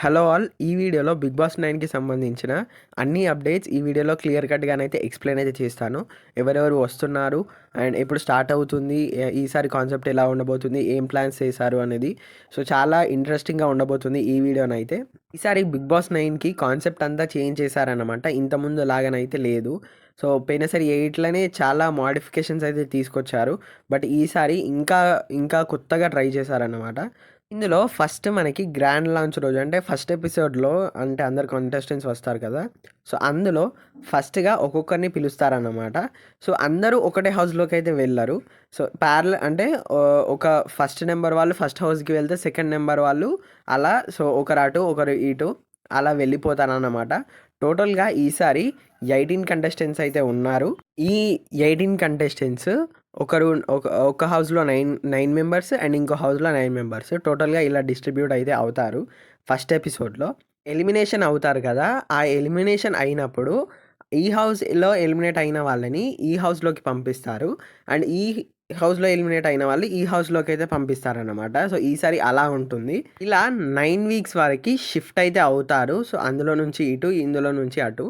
Hello all! ఈ వీడియోలో 'big boss 9'కి సంబంధించిన అన్ని అప్డేట్స్ ఈ వీడియోలో క్లియర్ కట్‌గానైతే ఎక్స్‌ప్లెయిన్ అయితే చేస్తాను. ఎవరెవరు వస్తున్నారు అండ్ ఎప్పుడు స్టార్ట్ అవుతుంది, ఈసారి కాన్సెప్ట్ ఎలా ఉండబోతుంది, ఏం ప్లాన్స్ చేశారు అనేది. సో, చాలా ఇంట్రెస్టింగ్‌గా ఉండబోతుంది ఈ వీడియోనైతే. ఈసారి 'బిగ్ బాస్ 9'కి కాన్సెప్ట్ అంతా చేంజ్ చేశారన్నమాట. ఇంతకుముందు లాగానైతే లేదు. సో, పోయినసారి 8లోనే చాలా మోడిఫికేషన్స్ అయితే తీసుకొచ్చారు. బట్ ఈసారి ఇంకా కొత్తగా ట్రై చేశారన్నమాట. ఇందులో ఫస్ట్ మనకి గ్రాండ్ లాంచ్ రోజు అంటే ఫస్ట్ ఎపిసోడ్‌లో అంటే అందరు కంటెస్టెంట్స్ వస్తారు కదా! సో, అందులో ఫస్ట్‌గా ఒక్కొక్కరిని పిలుస్తారన్నమాట. సో, అందరూ ఒకటే హౌస్‌లోకైతే వెళ్లరు. సో, అంటే ఒక ఫస్ట్ నంబర్ వాళ్ళు ఫస్ట్ హౌస్‌కి వెళ్తే సెకండ్ నంబర్ వాళ్ళు అలా సో, ఒకరు అటు, ఒకరు ఇటు అలా వెళ్ళిపోతారన్నమాట. టోటల్‌గా ఈసారి 18 కంటెస్టెంట్స్ అయితే ఉన్నారు. ఈ 18 కంటెస్టెంట్స్ ఒకరు ఒక హౌస్‌లో 9 మెంబర్స్ అండ్ ఇంకో హౌస్‌లో 9 మెంబర్స్. టోటల్‌గా ఇలా డిస్ట్రిబ్యూట్ అయితే అవుతారు. ఫస్ట్ ఎపిసోడ్‌లో ఎలిమినేషన్ అవుతారు కదా! ఆ ఎలిమినేషన్ అయినప్పుడు ఈ హౌస్‌లో ఎలిమినేట్ అయిన వాళ్ళని ఈ హౌస్‌లోకి పంపిస్తారు. అండ్ ఈ హౌస్‌లో ఎలిమినేట్ అయిన వాళ్ళు ఈ హౌస్‌లోకైతే పంపిస్తారనమాట. సో, ఈసారి అలా ఉంటుంది. ఇలా 9 వీక్స్ వరకి షిఫ్ట్ అయితే అవుతారు. సో, అందులో నుంచి ఇటు, ఇందులో నుంచి అటు.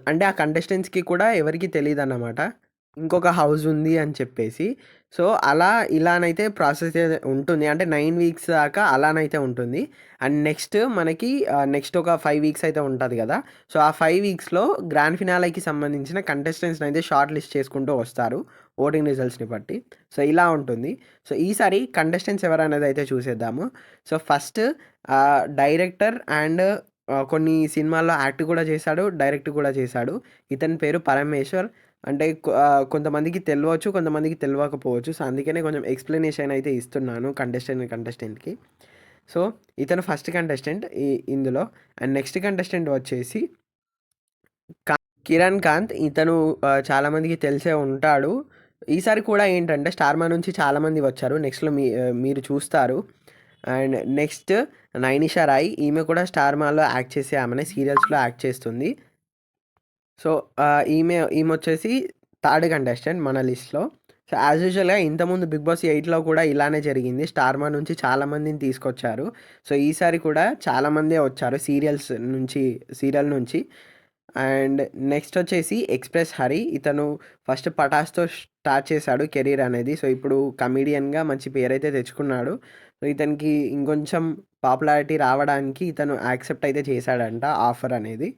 అంటే ఆ కంటెస్టెంట్స్‌కి కూడా ఎవరికీ తెలీదన్నమాట. ఇంకొక హౌస్ ఉంది అని చెప్పేసి. సో, ఇలానైతే ప్రాసెస్ ఉంటుంది. అంటే 9 వీక్స్ దాకా అలానైతే ఉంటుంది. అండ్ నెక్స్ట్ ఒక 5 వీక్స్ అయితే ఉంటది గదా! సో, ఆ 5 వీక్స్‌లో గ్రాండ్ ఫినాలేకి సంబంధించిన కంటెస్టెంట్స్‌నైతే షార్ట్ లిస్ట్ చేసుకుంటూ వస్తారు. ఓటింగ్ రిజల్ట్స్‌ని బట్టి. సో, ఇలా ఉంటుంది. సో, ఈసారి కంటెస్టెంట్స్ ఎవరనేదైతే చూసేద్దాము. సో, ఫస్ట్ డైరెక్టర్ అండ్ కొన్ని సినిమాల్లో యాక్ట్ కూడా చేశాడు. డైరెక్ట్ కూడా చేశాడు. ఇతని పేరు పరమేశ్వర్. అంటే కొంతమందికి తెలవచ్చు, కొంతమందికి తెలవకపోవచ్చు. సో, అందుకనే కొంచెం ఎక్స్‌ప్లనేషన్ అయితే ఇస్తున్నాను కంటెస్టెంట్‌కి. సో, ఇతను ఫస్ట్ కంటెస్టెంట్ ఇందులో. అండ్ నెక్స్ట్ కంటెస్టెంట్ వచ్చేసి కా కిరణ్ కాంత్. ఇతను చాలా మందికి తెలిసే ఉంటాడు. ఈసారి కూడా ఏంటంటే 'స్టార్ మా' నుంచి చాలామంది వచ్చారు. నెక్స్ట్‌లో మీరు చూస్తారు. And next Nainisha Roy. ఈమె కూడా 'స్టార్ మా'లో యాక్ట్ చేసే ఆమెనే. సీరియల్స్‌లో యాక్ట్ చేస్తుంది. సో, ఈమొచ్చేసి థర్డ్ కంటెస్టెంట్ మన లిస్ట్‌లో. సో, యాజ్ యూజువల్‌గా ఇంతకుముందు 'బిగ్ బాస్ 8'లో కూడా ఇలానే జరిగింది. 'స్టార్ మా' నుంచి చాలా మందిని తీసుకొచ్చారు. సో, ఈసారి కూడా చాలామందే వచ్చారు సీరియల్ నుంచి. అండ్ నెక్స్ట్ వచ్చేసి ఎక్స్‌ప్రెస్ హరి. ఇతను ఫస్ట్ 'పటాస్‌తో' స్టార్ట్ చేశాడు కెరీర్ అనేది. సో, ఇప్పుడు కమెడియన్‌గా మంచి పేరైతే తెచ్చుకున్నాడు. సో, ఇతనికి ఇంకొంచెం పాపులారిటీ రావడానికి ఇతను యాక్సెప్ట్ అయితే చేశాడంట ఆఫర్ అనేది.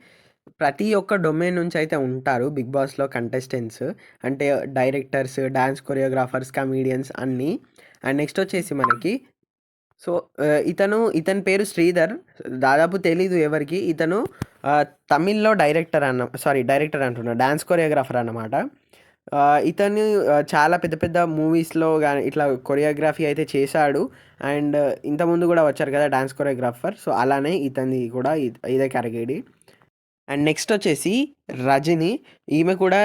ప్రతి ఒక్క డొమైన్ నుంచి అయితే ఉంటారు 'బిగ్ బాస్‌లో' కంటెస్టెంట్స్. అంటే డైరెక్టర్స్, డాన్స్ కొరియోగ్రాఫర్స్, కమెడియన్స్ అన్నీ. అండ్ నెక్స్ట్ వచ్చేసి మనకి సో, ఇతని పేరు శ్రీధర్. దాదాపు తెలీదు ఎవరికీ. ఇతను తమిళ్‌లో డైరెక్టర్ అంటున్నా. డాన్స్ కొరియోగ్రాఫర్ అన్నమాట. ఇతను చాలా పెద్ద పెద్ద మూవీస్‌లో గాని ఇట్లా కొరియోగ్రఫీ అయితే చేశాడు. అండ్ ఇంతకుముందు గూడా వచ్చారు కదా! Dance choreographer. సో, అలానే ఇతనిది కూడా ఇదే కేటగిరీ. అండ్ నెక్స్ట్ వచ్చేసి రజిని. ఈమె కూడా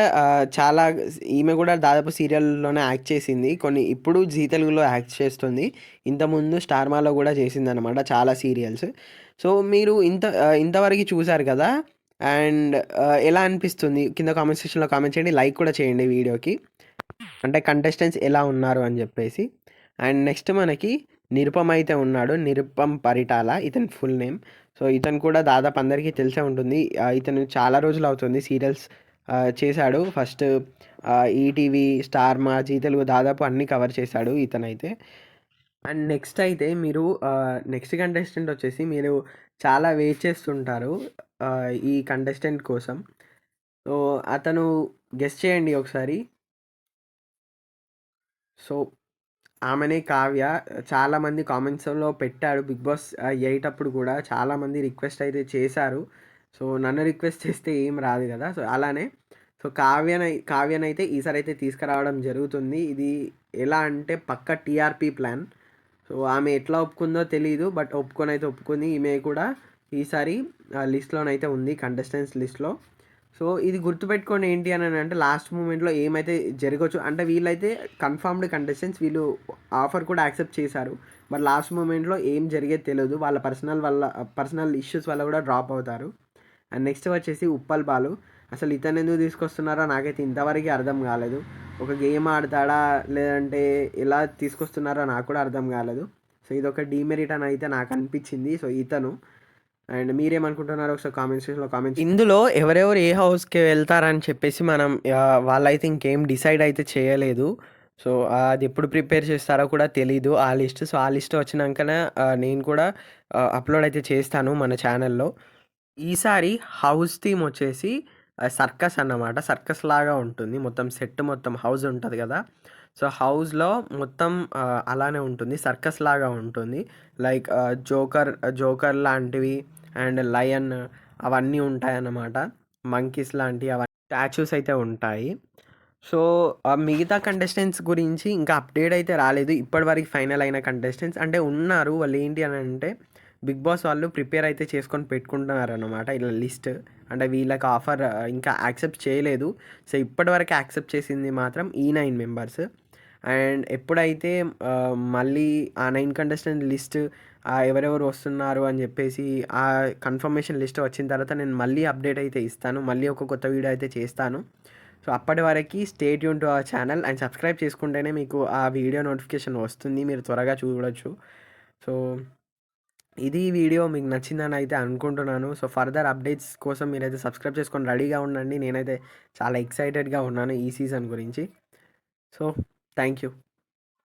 ఈమె కూడా దాదాపు సీరియల్‌లోనే యాక్ట్ చేసింది. ఇప్పుడు జీ తెలుగులో యాక్ట్ చేస్తుంది. ఇంతకుముందు 'స్టార్ మా'లో కూడా చేసిందనమాట చాలా సీరియల్స్. సో, మీరు ఇంతవరకు చూసారు కదా! అండ్ ఎలా అనిపిస్తుంది? కింద కామెంట్ సెక్షన్‌లో కామెంట్ చేయండి. లైక్ కూడా చేయండి వీడియోకి. అంటే కంటెస్టెంట్స్ ఎలా ఉన్నారు అని చెప్పేసి. అండ్ నెక్స్ట్ మనకి నిరుపమ్ అయితే ఉన్నాడు. నిరుపమ్ పరిటాల ఇతని ఫుల్ నేమ్. సో, ఇతను కూడా దాదాపు అందరికీ తెలిసే ఉంటుంది. ఇతను చాలా రోజులు అవుతుంది సీరియల్స్ చేశాడు. ఫస్ట్ ఈటీవీ, స్టార్ మా, జీ తెలుగు దాదాపు అన్నీ కవర్ చేశాడు ఇతనైతే. అండ్ నెక్స్ట్ కంటెస్టెంట్ వచ్చేసి మీరు చాలా వెయిట్ చేస్తుంటారు ఈ కంటెస్టెంట్ కోసం. సో, అతను గెస్ చేయండి ఒకసారి. సో, ఆమెనే కావ్య. చాలామంది కామెంట్స్‌లో పెట్టాడు 'బిగ్ బాస్ 8' అప్పుడు కూడా చాలామంది రిక్వెస్ట్ అయితే చేశారు. సో, నన్ను రిక్వెస్ట్ చేస్తే ఏం రాదు కదా! సో, అలానే కావ్యనైతే ఈసారైతే తీసుకురావడం జరుగుతుంది. ఇది ఎలా అంటే పక్కా టీఆర్‌పీ ప్లాన్. సో, ఆమె ఎట్లా ఒప్పుకుందో తెలీదు. బట్ ఒప్పుకుంది. ఈమె కూడా ఈసారి లిస్ట్‌లోనైతే ఉంది కంటెస్టెంట్స్ లిస్ట్‌లో. సో, ఇది గుర్తుపెట్టుకోండి ఏంటి అంటే లాస్ట్ మూమెంట్‌లో ఏమైతే జరగొచ్చు అంటే వీళ్ళైతే కన్ఫర్మ్డ్ కంటెస్టెంట్స్. వీళ్ళు ఆఫర్ కూడా యాక్సెప్ట్ చేశారు. బట్ లాస్ట్ మూమెంట్‌లో ఏం జరిగేది తెలీదు. వాళ్ళ పర్సనల్ ఇష్యూస్ వల్ల కూడా డ్రాప్ అవుతారు. అండ్ నెక్స్ట్ వచ్చేసి ఉప్పల్ బాలు. అసలు ఇతను ఎందుకు తీసుకొస్తున్నారో నాకైతే ఇంతవరకు అర్థం కాలేదు. ఒక గేమ్ ఆడతాడా? లేదంటే ఎలా తీసుకొస్తున్నారో నాకు కూడా అర్థం కాలేదు. సో, ఇదొక డీమెరిట్ అని అయితే నాకు అనిపించింది. సో, ఇతను అండ్ మీరేమనుకుంటున్నారో ఒకసారి కామెంట్ సెక్షన్‌లో ఇందులో ఎవరెవరు ఏ హౌస్‌కి వెళ్తారని చెప్పేసి మనం వాళ్ళైతే ఇంకేం డిసైడ్ అయితే చేయలేదు. సో, అది ఎప్పుడు ప్రిపేర్ చేస్తారో కూడా తెలీదు ఆ లిస్ట్. సో, ఆ లిస్ట్ వచ్చినంకనే నేను కూడా అప్‌లోడ్ అయితే చేస్తాను మన ఛానల్‌లో. ఈసారి హౌస్ థీమ్ వచ్చేసి సర్కస్ అన్నమాట. సర్కస్ లాగా ఉంటుంది. మొత్తం సెట్ మొత్తం హౌస్ ఉంటది గదా! సో, హౌస్‌లో మొత్తం అలానే ఉంటుంది. సర్కస్ లాగా ఉంటుంది. లైక్ జోకర్ లాంటివి అండ్ లయన్ అవన్నీ ఉంటాయన్నమాట. మంకీస్ లాంటివి స్టాచ్యూస్ అయితే ఉంటాయి. సో, మిగతా కంటెస్టెంట్స్ గురించి ఇంకా అప్డేట్ అయితే రాలేదు. ఇప్పటివరకు ఫైనల్ అయిన కంటెస్టెంట్స్ అంటే ఉన్నారు. వాళ్ళేంటి అనంటే, బిగ్ బాస్ వాళ్ళు ప్రిపేర్ అయితే చేసుకొని పెట్టుకుంటున్నారనమాట. ఇలా లిస్ట్. అంటే వీళ్ళకి ఆఫర్ ఇంకా యాక్సెప్ట్ చేయలేదు. సో, ఇప్పటివరకు యాక్సెప్ట్ చేసింది మాత్రం ఈ 9 మెంబర్స్. అండ్ ఎప్పుడైతే మళ్ళీ ఆ 9 కంటెస్టెంట్ లిస్ట్ ఎవరెవరు వస్తున్నారు అని చెప్పేసి ఆ కన్ఫర్మేషన్ లిస్ట్ వచ్చిన తర్వాత నేను మళ్ళీ అప్డేట్ అయితే ఇస్తాను. మళ్ళీ ఒక కొత్త వీడియో అయితే చేస్తాను. సో, అప్పటి వరకి stay tune to our channel and subscribe చేసుకుంటేనే మీకు ఆ వీడియో నోటిఫికేషన్ వస్తుంది. మీరు త్వరగా చూడొచ్చు. సో, ఇది వీడియో మీకు నచ్చిందని అయితే అనుకుంటున్నాను. సో, ఫర్దర్ అప్డేట్స్ కోసం మీరైతే సబ్స్క్రైబ్ చేసుకొని రెడీగా ఉండండి. నేనైతే చాలా ఎక్సైటెడ్‌గా ఉన్నాను ఈ సీజన్ గురించి. So, thank you.